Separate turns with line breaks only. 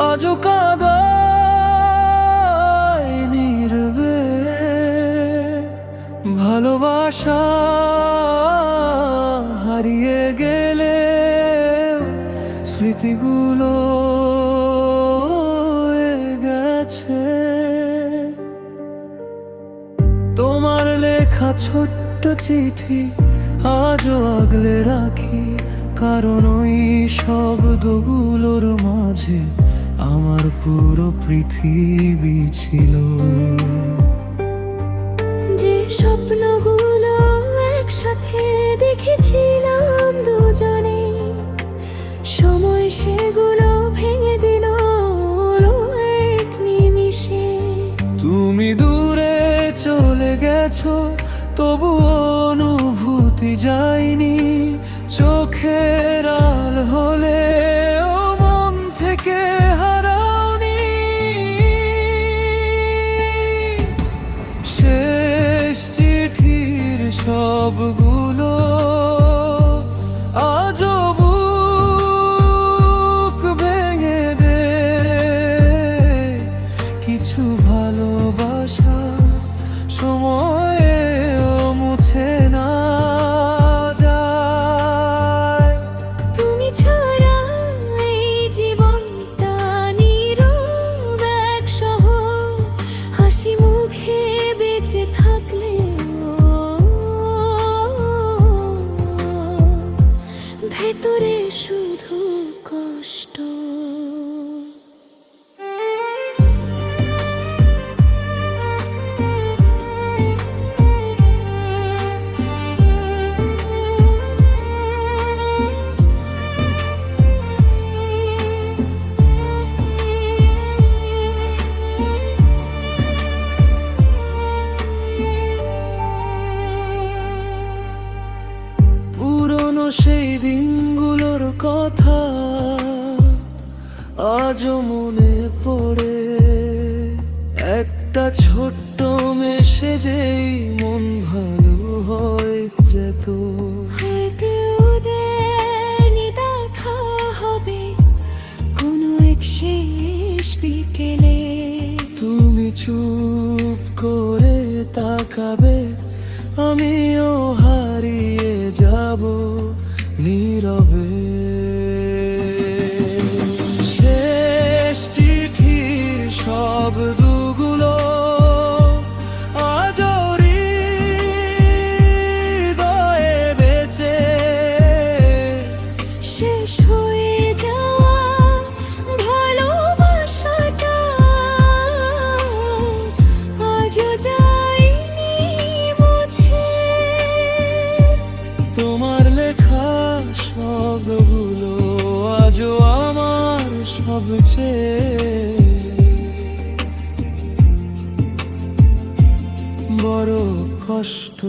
আজও কাঁদায় নীরবে। ভালোবাসা হারিয়ে গেলে স্মৃতিগুলো রয়ে গেছে। তোমার লেখা ছোট্ট চিঠি আজও আগলে রাখি, কারণ ওই শব্দগুলোর মাঝে আমার পুরো পৃথিবী ছিল।
যে স্বপ্নগুলো একসাথে দেখেছিলাম দুজনে, সময় সেগুলো ভেঙে দিল এক নিমিষে।
তুমি দূরে চলে গেছো, তবু অনুভূতি যায়নি। চোখের আল হলে ও মন থেকে হারাওনি। শেষ চিঠির সবগুলো আজও বুক ভেঙে দে। কিছু ভালোবাসা সময়েও মুছে না যায়।
তুমি ছাড়া এই জীবনটা নীরব এক শহর, হাসি মুখে বেঁচে থাকলে ভেতরে শুধু কষ্ট।
পুরনো সেই দিনগুলোর কথা আজও মনে পড়ে। একটা ছোট্ট মেসেজেই মন ভালো হয়ে যেত।
হয়তো ওদের দেখা হবে কোনো এক শেষ বিকেলে।
তুমি চুপ করে তাকাবে, আমিও হারিয়ে যাব নীরবে। শেষ চিঠির শব্দগুলো আজও হৃদয়ে বেঁচে।
শেষ হয়ে যাওয়া ভালোবাসাটা আজও যায়নি মুছে।
তোমার লেখা শব্দগুলো আজও আমার সবচেয়ে বড় কষ্ট।